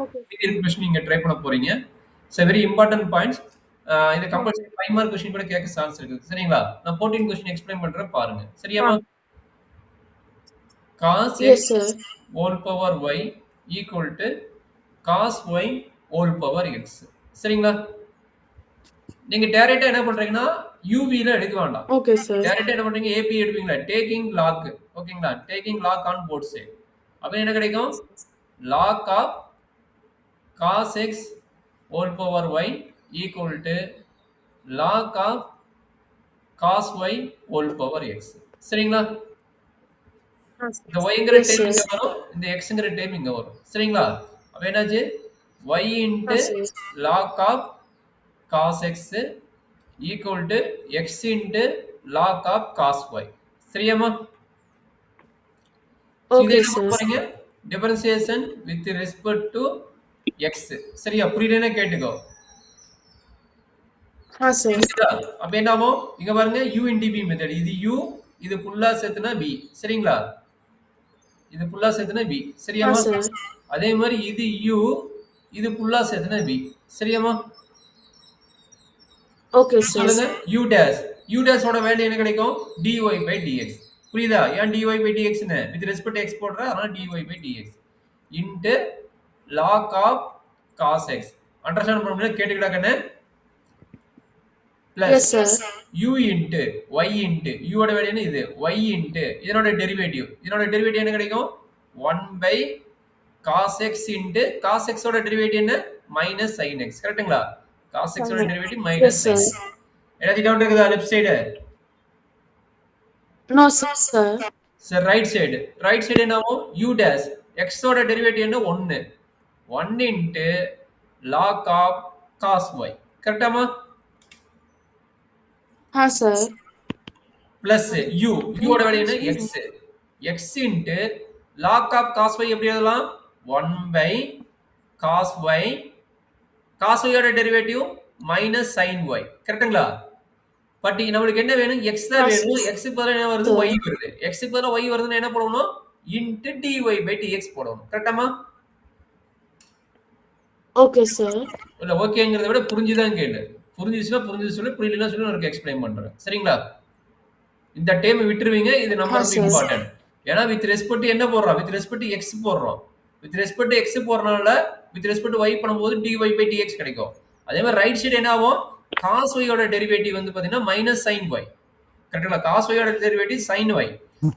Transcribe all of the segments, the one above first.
Okay. Question நீங்க try பண்ண போறீங்க. It's very important points. இது ஓகே. கம்பல்சரி 5 மார்க் கொஸ்டின் கூட கேட்க சான்ஸ் இருக்கு. சரிங்களா? நான் 14 கொஸ்டின் எக்ஸ்பிளைன் பண்றேன் பாருங்க. ஆ. சரியாமா? cos x yes sir. whole power y equal to cos y whole power x. சரிங்களா? நீங்க டைரக்ட்டா என்ன பண்றீங்கன்னா UV ல எடுக்க வேண்டாம். Okay sir. டைரக்ட்டா என்ன பண்றீங்க AP எடுப்பீங்களா? Taking log. ஓகேங்களா? Taking log on both side. அப்ப என்ன கிடைக்கும்? log of cos x whole power y equal to log of cos y whole power x. சரிங்களா? இந்த yங்கிற எஸ் டேர்ம் சார். இங்க வரும். இந்த xங்கிற டேர்ம் இங்க வரும். சரிங்களா? அப்ப என்னாச்சு? y into sir. log of cos x equal to x into log of cos y. சரியாமா? இதை ஓகே என்ன பண்ண சார். போறீங்க? Differentiation with respect to x. சரியா? புரியலன்னா கேட்டுக்கோ. சார். புரியுதா? அப்ப என்ன ஆகும்? இங்க பாருங்க u into b மெத்தட். இது u, இது ஃபுல்லா சேர்த்துனா b. சரிங்களா? இது ஃபுல்லா சேர்த்துனா b. சரியாமா? சார். அதே மாதிரி இது u, இது ஃபுல்லா சேர்த்துனா b. சரியாமா? Okay sir. சொல்லுங்க u dash. u dash ஓட வேல்யூ என்ன கிடைக்கும்? dy by dx. புரியுதா? ஏன் dy by dx ன்னு? with respect to x போடுற அதனால dy by dx into log of cos x. Understand பண்ண முடியல கேட்டுக்கிட்டா கண்ணு? plus yes sir. u into y into u ஓட வேல்யூ என்ன இது? y into இதனோட டெரிவேட்டிவ். இதனோட டெரிவேட்டிவ் என்ன கிடைக்கும்? 1 by cos x into cos x ஓட டெரிவேட்டிவ் என்ன? minus sin x. கரெக்ட்டுங்களா? cos x ஓட derivative minus yes sin sir. x. ஏதாச்சும் டவுட் இருக்குதா left side? No sir. Sir right side. Right side என்ன ஆகும்? u dash. x ஓட derivative என்ன? 1. 1 into log of cos y. கரெக்டாமா? சார். Plus u. u ஓட value என்ன? x. x into log of cos y எப்படி எழுதலாம்? 1 by cos y. cos y ஓட டெரிவேட்டிவ் minus sin y. கரெக்ட்டுங்களா? பட் நம்மளுக்கு என்ன வேணும்? x தான் வேணும். x க்கு பதிலா என்ன வருது? y வருது. x க்கு பதிலா y வருதுன்னா என்ன போடணும்? into dy by dx போடணும். கரெக்டாமா? Okay sir. இல்ல ஓகேங்கிறத விட புரிஞ்சுதான் கேளு. புரிஞ்சிச்சுன்னா புரிஞ்சது சொல்லு, புரியலன்னா சொல்லு, நான் எக்ஸ்பிளைன் பண்றேன். சரிங்களா? இந்த டேர்ம் விட்டுருவீங்க. இது நம்ம ரொம்ப சார். இம்பார்ட்டன்ட். ஏன்னா வித் ரெஸ்பெக்ட் என்ன போடுறோம்? வித் ரெஸ்பெக்ட் x போடுறோம். வித் ரெஸ்பெக்ட் x போறனால வித் ரெஸ்பெக்ட் y பண்ணும்போது dy by dx கிடைக்கும். அதே மாதிரி ரைட் சைடு என்ன ஆகும்? cos y ஓட டெரிவேட்டிவ் வந்து பாத்தீங்கன்னா minus sin y. கரெக்ட்டுங்களா? cos y ஓட derivative sin y.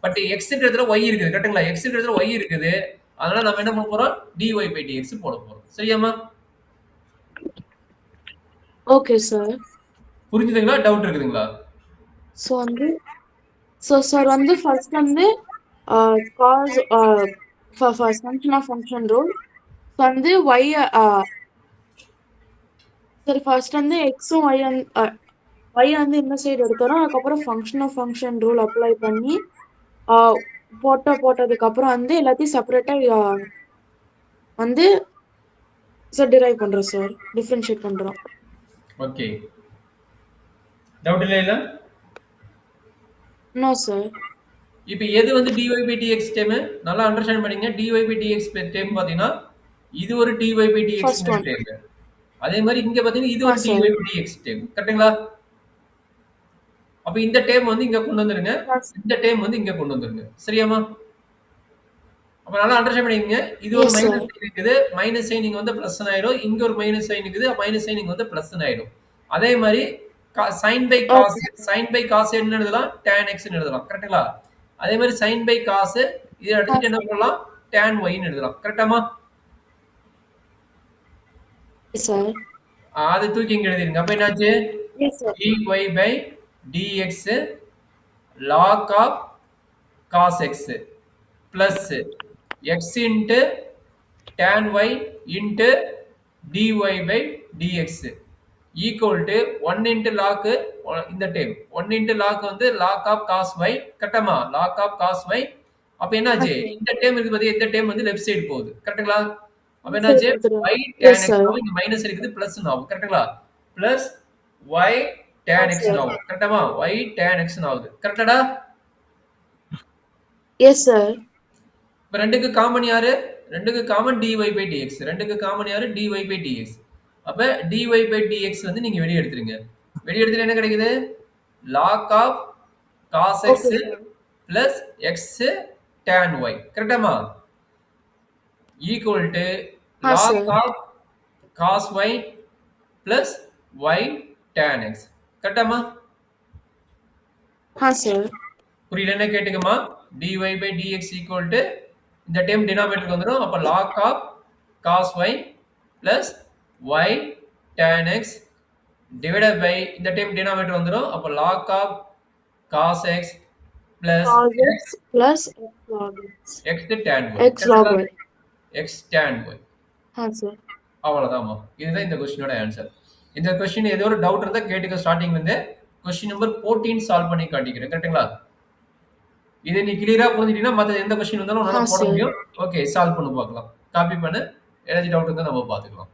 But x க்கு இடத்துல y இருக்குது. கரெக்ட்டுங்களா? x க்கு இடத்துல y இருக்குது. அதனால நம்ம என்ன பண்ண போறோம்? dy by dx போட போறோம். சரியாமா? Okay sir. புரிஞ்சுதுங்களா? டவுட் இருக்குதுங்களா? ஸோ வந்து சார் வந்து ஃபர்ஸ்ட் வந்து cause first function of function rule வந்து ஒய் சரி ஃபர்ஸ்ட் வந்து எக்ஸும் ஒய் வந்து இந்த சைடு எடுத்துறோம். அதுக்கப்புறம் function of function rule apply பண்ணி போட்டதுக்கப்புறம் வந்து எல்லாத்தையும் செப்பரேட்டாக வந்து சார் டிரைவ் பண்ணுறோம் சார், டிஃப்ரென்ஷியேட் பண்ணுறோம். ஓகே. டவுட் இல்ல? No sir. இப்போ எது வந்து dy by dx டேர்ம்? நல்லா அண்டர்ஸ்டாண்ட் பண்ணீங்க. dy by dx டேர்ம் பாத்தீங்கன்னா இது ஒரு dy by dx first one. Term. அதே மாதிரி இங்க பாத்தீங்கன்னா இது ஒரு dy sir. by dx term. கரெக்ட்டுங்களா? அப்ப இந்த டேர்ம் வந்து இங்க கொண்டு வந்துருங்க. இந்த டேர்ம் வந்து இங்க கொண்டு வந்துருங்க. சரியாமா? அப்ப நல்லா அண்டர்ஸ்டாண்ட் பண்ணிக்கங்க. இது ஒரு எஸ் மைனஸ் சார். சைன் இருக்குது. மைனஸ் சைன் இங்க வந்து பிளஸ் ஆயிடும். இங்க ஒரு மைனஸ் சைன் இருக்குது. மைனஸ் சைன் இங்க வந்து பிளஸ் ஆயிடும். அதே மாதிரி sin by cos என்ன எழுதலாம்? tan x ன்னு எழுதலாம். கரெக்ட்டுங்களா? அதே மாதிரி sin by cos இத எடுத்துட்டு என்ன பண்ணலாம்? tan y ன்னு எழுதலாம். கரெக்ட்டாமா? சார். அதை தூக்கி இங்க எழுதிருங்க. அப்ப என்னாச்சு? Yes sir. dy by dx log of cos x plus x into tan y into dy by dx equal to 1 into log இந்த டேர்ம் 1 into log வந்து log of cos y. கரெக்டாமா? log of cos y. அப்ப என்னாச்சு? இந்த term இருக்கு பாத்தீங்க, இந்த term வந்து left side போகுது. கரெக்ட்டுங்களா? அப்ப என்னாச்சு? y tan x ஆகும். இங்க மைனஸ் இருக்குது, பிளஸ் ஆகும். கரெக்ட்டுங்களா? பிளஸ் y tan x ஆகும். கரெக்டாமா? y tan x ஆகுது. கரெக்டாடா? Yes sir. இப்ப ரெண்டுக்கு காமன் யாரு? 2க்கு காமன் dy by dx. 2க்கு காமன் யாரு? dy by dx. அப்ப dy by dx வந்து நீங்க வெளிய எடுத்துருங்க. வெளிய எடுத்துட்டு என்ன கிடைக்குது? log of cos x okay sir. plus x tan y. கரெக்டாமா? equal to log sir. of cos y plus y tan x. கரெக்டாமா? சார். புரியலன்னா கேட்டுக்கமா. dy by dx equal to இந்த டைம் டினாமினேட்டருக்கு வந்துரும். அப்ப log of cos y plus y tan x divided by இந்த time denominator வந்துரும். அப்ப log of cos x plus cos x x plus x log x. x tan y. x log y. x tan y. Sir. அவ்வளவுதான்மா. இதுதான் இந்த கொஸ்டினோட answer. இந்த question ஏதோ ஒரு doubt இருந்தா கேட்டுக்க. ஸ்டார்டிங்ல இருந்து கொஸ்டின் நம்பர் 14 சால்வ் பண்ணி காட்டிக்கிறேன். கரெக்ட்டுங்களா? இதை நீ கிளியரா புரிஞ்சிட்டீங்கன்னா மத்த எந்த கொஸ்டின் வந்தாலும் உன்னால போட சார். முடியும். ஓகே, சால்வ் பண்ணி பார்க்கலாம். காப்பி பண்ணு. ஏதாச்சும் டவுட் இருந்தா நம்ம பார்த்துக்கலாம்.